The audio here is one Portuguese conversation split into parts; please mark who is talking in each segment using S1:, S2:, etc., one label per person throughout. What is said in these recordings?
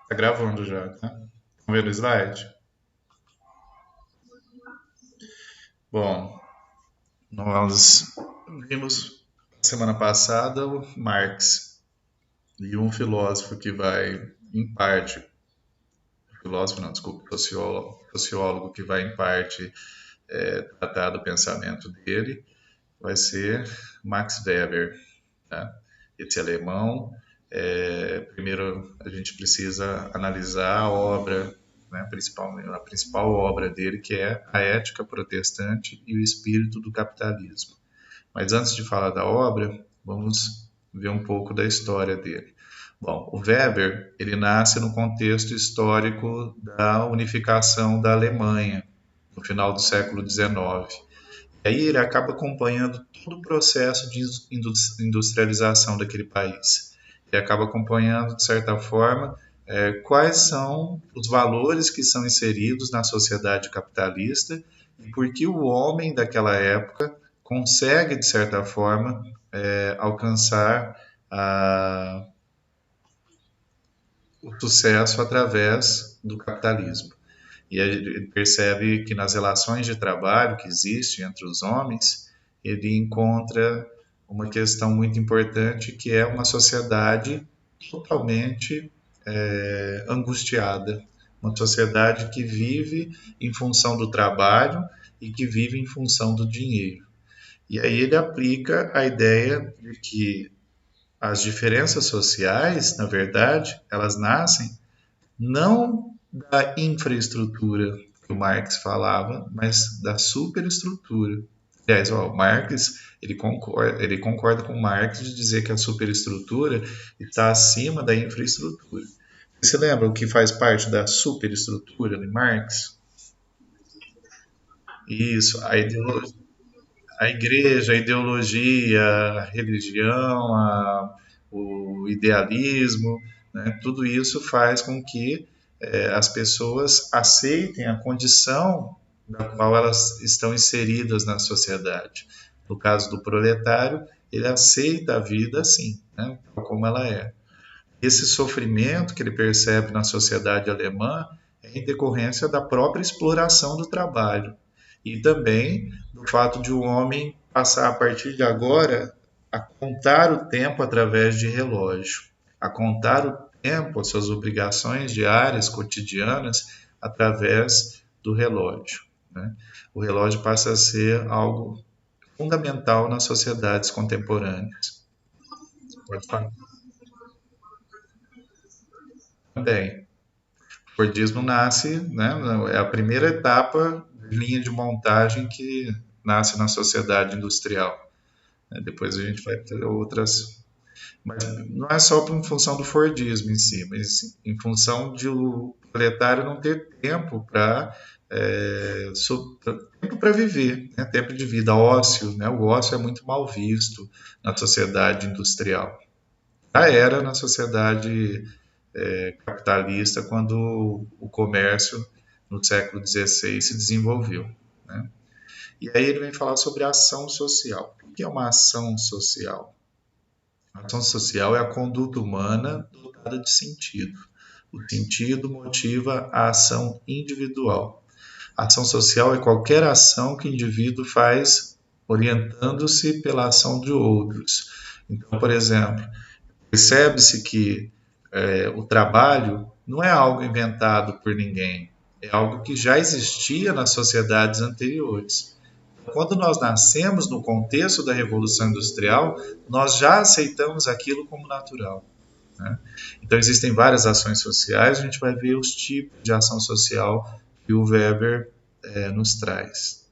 S1: Tá gravando já, tá? Vamos ver no slide? Bom, nós vimos semana passada o Marx e um filósofo que vai, em parte, filósofo não, desculpa, sociólogo que vai, em parte, tratar do pensamento dele, vai ser Max Weber, tá? Esse alemão. Primeiro, a gente precisa analisar a obra, né, a principal obra dele, que é A Ética Protestante e o Espírito do Capitalismo. Mas antes de falar da obra, vamos ver um pouco da história dele. Bom, o Weber, ele nasce no contexto histórico da unificação da Alemanha, no final do século XIX. E aí ele acaba acompanhando todo o processo de industrialização daquele país. Ele acaba acompanhando, de certa forma, quais são os valores que são inseridos na sociedade capitalista e por que o homem daquela época consegue, de certa forma, alcançar o sucesso através do capitalismo. E ele percebe que nas relações de trabalho que existem entre os homens, ele encontra uma questão muito importante que é uma sociedade totalmente angustiada, uma sociedade que vive em função do trabalho e que vive em função do dinheiro. E aí ele aplica a ideia de que as diferenças sociais, na verdade, elas nascem não da infraestrutura que o Marx falava, mas da superestrutura. Aliás, o Marx ele concorda com Marx de dizer que a superestrutura está acima da infraestrutura. Você lembra o que faz parte da superestrutura de Marx? Isso, a igreja, a ideologia, a religião, o idealismo, né? Tudo isso faz com que as pessoas aceitem a condição na qual elas estão inseridas na sociedade. No caso do proletário, ele aceita a vida assim, né? Tal como ela é. Esse sofrimento que ele percebe na sociedade alemã é em decorrência da própria exploração do trabalho e também do fato de o homem passar a partir de agora a contar o tempo através de relógio, a contar o tempo, as suas obrigações diárias, cotidianas, através do relógio, né? O relógio passa a ser algo fundamental nas sociedades contemporâneas. Pode falar. Também. O Fordismo nasce, né, é a primeira etapa de linha de montagem que nasce na sociedade industrial. Depois a gente vai ter outras. Mas não é só em função do Fordismo em si, mas em função de o proletário não ter tempo para tempo para viver, né? Tempo de vida, ócio, né? O ócio é muito mal visto na sociedade industrial. Já era na sociedade capitalista quando o comércio no século XVI se desenvolveu, né? E aí ele vem falar sobre a ação social. O que é uma ação social? A ação social é a conduta humana dotada de sentido. O sentido motiva a ação individual. A ação social é qualquer ação que o indivíduo faz orientando-se pela ação de outros. Então, por exemplo, percebe-se que o trabalho não é algo inventado por ninguém, é algo que já existia nas sociedades anteriores. Quando nós nascemos no contexto da Revolução Industrial, nós já aceitamos aquilo como natural, né? Então, existem várias ações sociais, a gente vai ver os tipos de ação social que o Weber nos traz.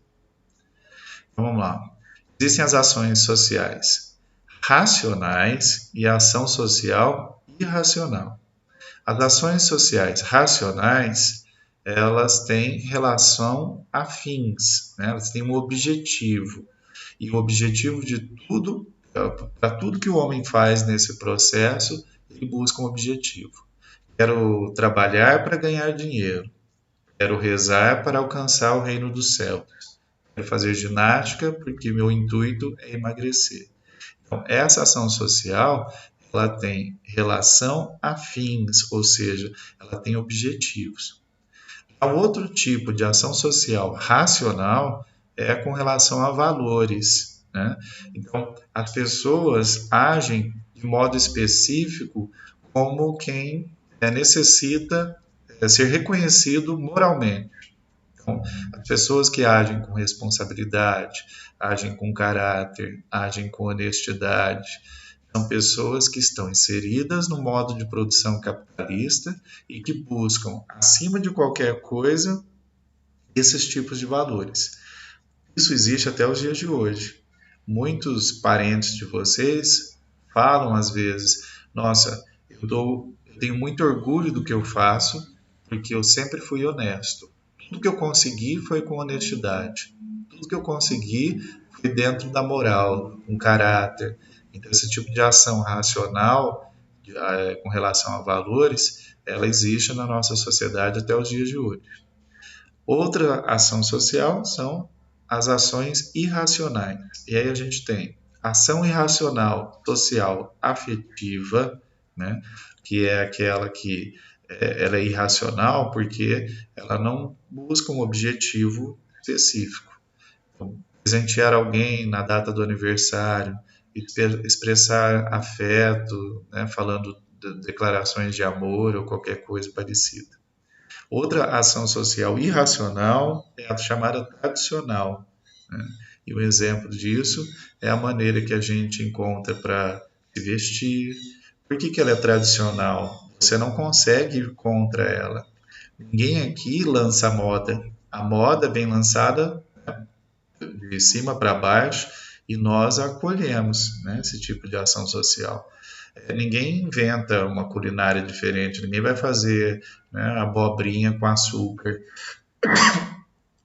S1: Então, vamos lá. Existem as ações sociais racionais e a ação social irracional. As ações sociais racionais, elas têm relação a fins, né? Elas têm um objetivo. E o objetivo de tudo, para tudo que o homem faz nesse processo, ele busca um objetivo. Quero trabalhar para ganhar dinheiro. Quero rezar para alcançar o reino dos céus. quero fazer ginástica porque meu intuito é emagrecer. Então, essa ação social, ela tem relação a fins, ou seja, ela tem objetivos. O outro tipo de ação social racional é com relação a valores, né? Então, as pessoas agem de modo específico como quem necessita ser reconhecido moralmente. Então, as pessoas que agem com responsabilidade, agem com caráter, agem com honestidade, são pessoas que estão inseridas no modo de produção capitalista e que buscam, acima de qualquer coisa, esses tipos de valores. Isso existe até os dias de hoje. Muitos parentes de vocês falam às vezes: Nossa, eu tenho muito orgulho do que eu faço porque eu sempre fui honesto. Tudo que eu consegui foi com honestidade. Tudo que eu consegui foi dentro da moral, com caráter. Então, esse tipo de ação racional com relação a valores, ela existe na nossa sociedade até os dias de hoje. Outra ação social são as ações irracionais. E aí a gente tem ação irracional social afetiva, né, que é aquela que ela é irracional porque ela não busca um objetivo específico. Então, presentear alguém na data do aniversário, expressar afeto, né, falando de declarações de amor ou qualquer coisa parecida. Outra ação social irracional é a chamada tradicional, né? E um exemplo disso é a maneira que a gente encontra para se vestir. Por que ela é tradicional? Você não consegue ir contra ela. Ninguém aqui lança moda. A moda é bem lançada, né, de cima para baixo e nós acolhemos, né, esse tipo de ação social. Ninguém inventa uma culinária diferente, ninguém vai fazer, né, abobrinha com açúcar.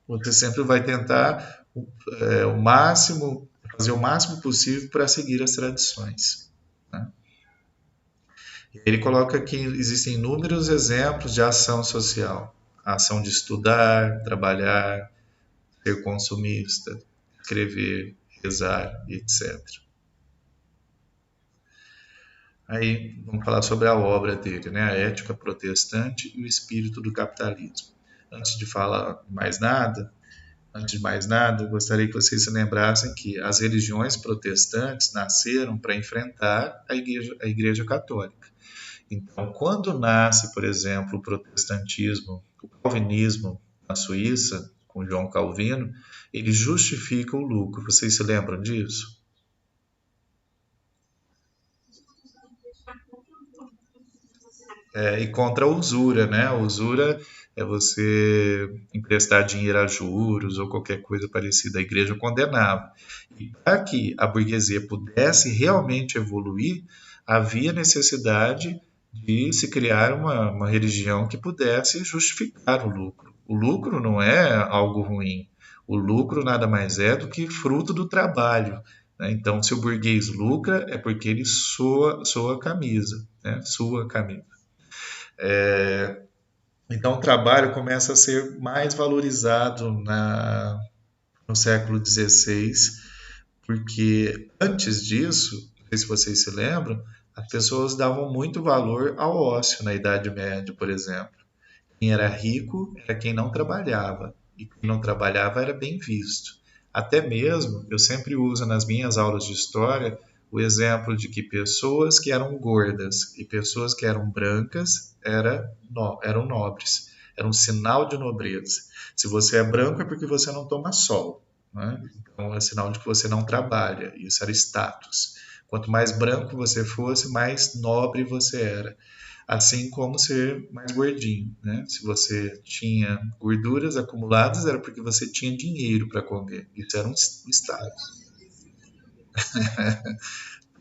S1: Você sempre vai tentar o máximo, fazer o máximo possível para seguir as tradições, né? Ele coloca que existem inúmeros exemplos de ação social. A ação de estudar, trabalhar, ser consumista, escrever, rezar, etc. Aí vamos falar sobre a obra dele, né? A Ética Protestante e o Espírito do Capitalismo. Antes de falar antes de mais nada, eu gostaria que vocês se lembrassem que as religiões protestantes nasceram para enfrentar a igreja Católica. Então, quando nasce, por exemplo, o protestantismo, o calvinismo na Suíça, com João Calvino, ele justifica o lucro. Vocês se lembram disso? E contra a usura, né? A usura é você emprestar dinheiro a juros ou qualquer coisa parecida. A igreja condenava. E para que a burguesia pudesse realmente evoluir, havia necessidade de se criar uma religião que pudesse justificar o lucro. O lucro não é algo ruim. O lucro nada mais é do que fruto do trabalho, né? Então, se o burguês lucra, é porque ele soa a camisa, né? Sua a camisa. Então, o trabalho começa a ser mais valorizado no século XVI, porque antes disso, não sei se vocês se lembram, as pessoas davam muito valor ao ócio na Idade Média, por exemplo. Quem era rico era quem não trabalhava, e quem não trabalhava era bem visto. Até mesmo, eu sempre uso nas minhas aulas de história o exemplo de que pessoas que eram gordas e pessoas que eram brancas eram nobres. Era um sinal de nobreza. Se você é branco é porque você não toma sol, né? Então é sinal de que você não trabalha. Isso era status. Quanto mais branco você fosse, mais nobre você era. Assim como ser mais gordinho, né? Se você tinha gorduras acumuladas, era porque você tinha dinheiro para comer. Isso era um status.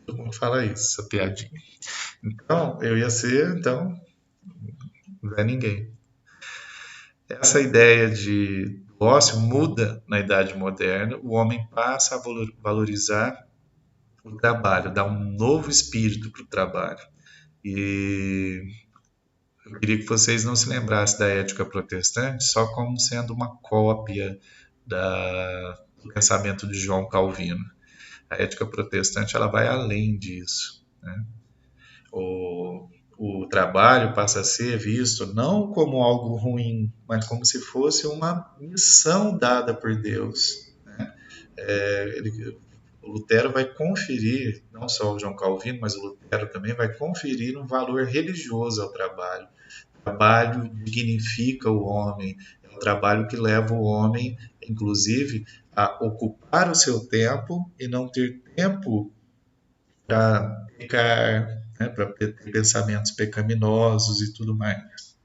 S1: Todo mundo fala isso, essa piadinha. Então, eu ia ser, então, não é ninguém. Essa ideia de ócio muda na Idade Moderna, o homem passa a valorizar o trabalho, dá um novo espírito para o trabalho. E eu queria que vocês não se lembrassem da ética protestante só como sendo uma cópia do pensamento de João Calvino. A ética protestante ela vai além disso, né? O, o trabalho passa a ser visto não como algo ruim, mas como se fosse uma missão dada por Deus. O Lutero vai conferir, não só o João Calvino, mas o Lutero também vai conferir um valor religioso ao trabalho. O trabalho dignifica o homem, é um trabalho que leva o homem, inclusive, a ocupar o seu tempo e não ter tempo para pecar, né, para ter pensamentos pecaminosos e tudo mais.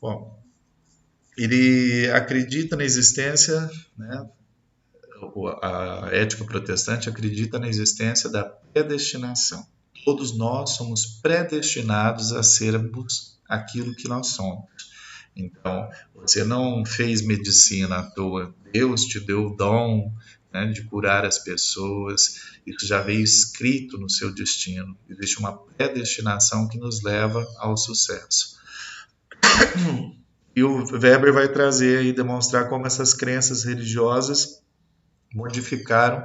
S1: Bom, ele acredita na existência, né, a ética protestante acredita na existência da predestinação. Todos nós somos predestinados a sermos aquilo que nós somos. Então, você não fez medicina à toa. Deus te deu o dom, né, de curar as pessoas. Isso já veio escrito no seu destino. Existe uma predestinação que nos leva ao sucesso. E o Weber vai trazer e demonstrar como essas crenças religiosas modificaram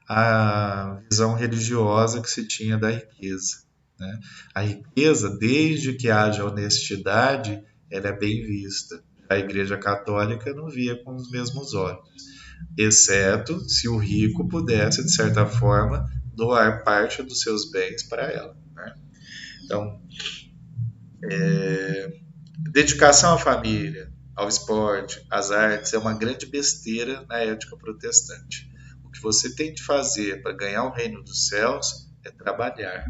S1: a visão religiosa que se tinha da riqueza, né? A riqueza, desde que haja honestidade, ela é bem vista. A Igreja Católica não via com os mesmos olhos, exceto se o rico pudesse, de certa forma, doar parte dos seus bens para ela, né? Então, dedicação à família, ao esporte, às artes, é uma grande besteira na ética protestante. O que você tem de fazer para ganhar o reino dos céus é trabalhar.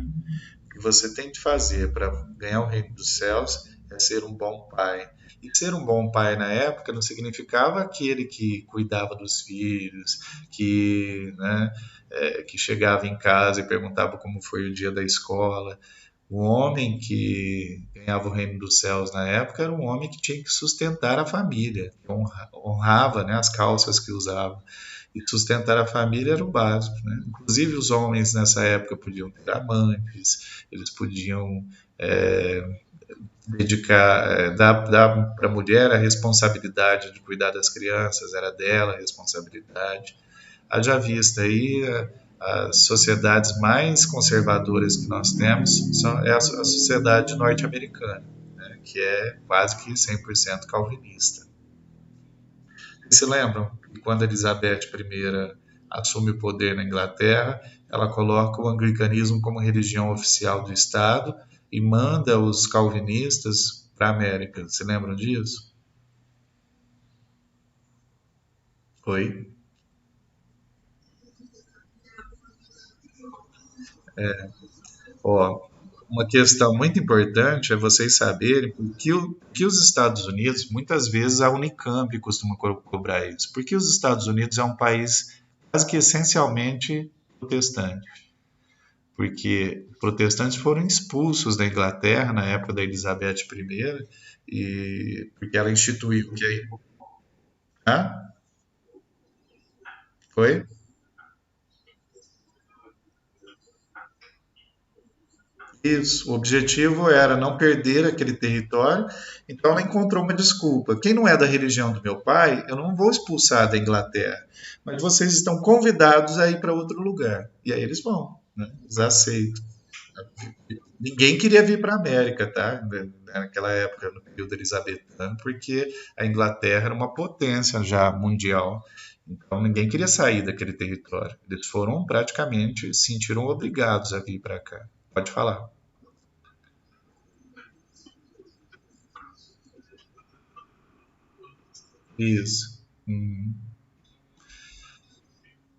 S1: O que você tem de fazer para ganhar o reino dos céus é ser um bom pai. E ser um bom pai na época não significava aquele que cuidava dos filhos, que chegava em casa e perguntava como foi o dia da escola. O homem que ganhava o reino dos céus na época era um homem que tinha que sustentar a família, honrava, né, as calças que usava. E sustentar a família era o básico, né? Inclusive os homens nessa época podiam ter amantes, eles podiam dar para a mulher a responsabilidade de cuidar das crianças, era dela a responsabilidade. Haja vista aí as sociedades mais conservadoras que nós temos é a sociedade norte-americana, né, que é quase que 100% calvinista. Vocês se lembram que quando Elizabeth I assume o poder na Inglaterra, ela coloca o anglicanismo como religião oficial do Estado e manda os calvinistas para a América. Se lembram disso? Foi. Ó, uma questão muito importante é vocês saberem que os Estados Unidos, muitas vezes a Unicamp costuma cobrar isso, porque os Estados Unidos é um país quase que essencialmente protestante, porque protestantes foram expulsos da Inglaterra na época da Elizabeth I, e porque ela instituiu que aí, ah, foi? Isso, o objetivo era não perder aquele território, então ela encontrou uma desculpa. Quem não é da religião do meu pai, eu não vou expulsar da Inglaterra, mas vocês estão convidados a ir para outro lugar. E aí eles vão, né? Eles aceitam. Ninguém queria vir para a América, tá? Naquela época, no período elizabetano, porque a Inglaterra era uma potência já mundial. Então ninguém queria sair daquele território. Eles foram praticamente, se sentiram obrigados a vir para cá. Pode falar. Isso.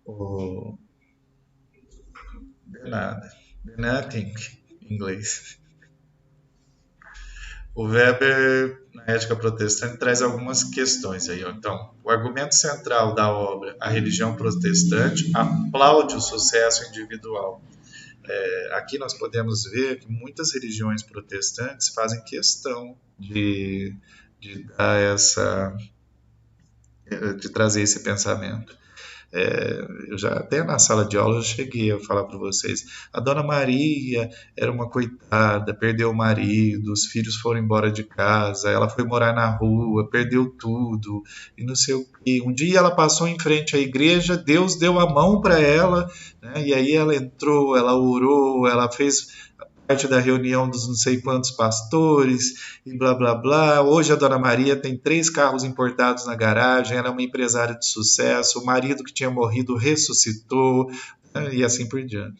S1: O, de nada. De nothing, em inglês. O Weber, na Ética Protestante, traz algumas questões aí. Ó. Então, o argumento central da obra, A Religião Protestante, aplaude o sucesso individual. Aqui nós podemos ver que muitas religiões protestantes fazem questão de dar essa, de trazer esse pensamento. Eu já até na sala de aula eu cheguei a falar para vocês. A Dona Maria era uma coitada, perdeu o marido, os filhos foram embora de casa, ela foi morar na rua, perdeu tudo e não sei o quê. Um dia ela passou em frente à igreja, Deus deu a mão para ela, né? E aí ela entrou, ela orou, ela fez parte da reunião dos não sei quantos pastores e blá blá blá. Hoje a Dona Maria tem 3 carros importados na garagem, ela é uma empresária de sucesso, o marido que tinha morrido ressuscitou, né, e assim por diante.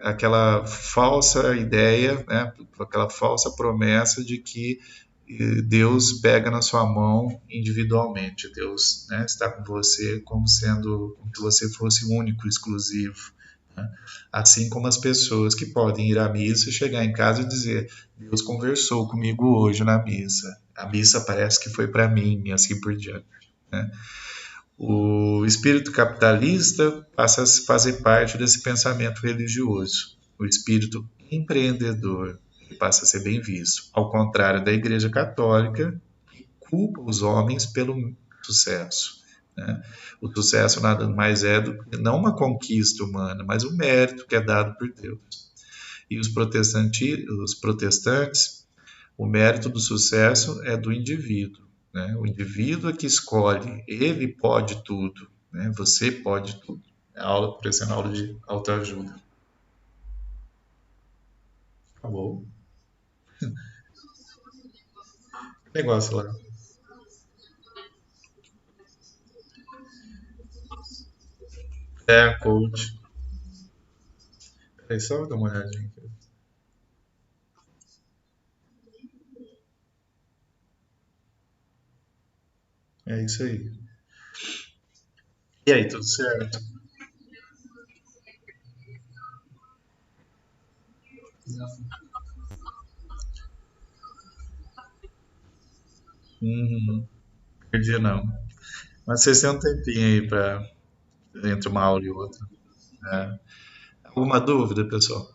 S1: Aquela falsa ideia, né, aquela falsa promessa de que Deus pega na sua mão individualmente. Deus, né, está com você como sendo como se você fosse único, exclusivo. Né? Assim como as pessoas que podem ir à missa e chegar em casa e dizer: Deus conversou comigo hoje na missa. A missa parece que foi para mim e assim por diante. Né? O espírito capitalista passa a fazer parte desse pensamento religioso. O espírito empreendedor passa a ser bem visto. Ao contrário da Igreja Católica, que culpa os homens pelo sucesso. Né? O sucesso nada mais é do que não uma conquista humana, mas um mérito que é dado por Deus. E os protestantes, o mérito do sucesso é do indivíduo. Né? O indivíduo é que escolhe, ele pode tudo, né? Você pode tudo. É aula, parecendo aula de autoajuda. Acabou. Negócio lá. É, coach. Peraí, só dar uma olhadinha aqui. É isso aí. E aí, tudo certo? Uhum. Perdi não. Mas vocês têm um tempinho aí para entre uma aula e outra. Né? Alguma dúvida, pessoal?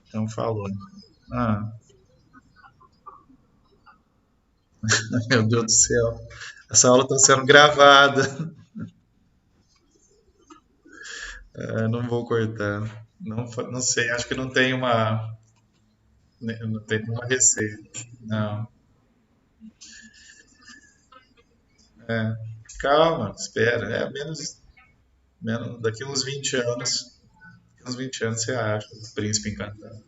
S1: Então falou. Ah, meu Deus do céu. Essa aula está sendo gravada. Não vou cortar. Não, não sei, acho que não tem não tem uma receita. Não. É. Calma, espera. Daqui uns 20 anos. Uns 20 anos você acha o príncipe encantado.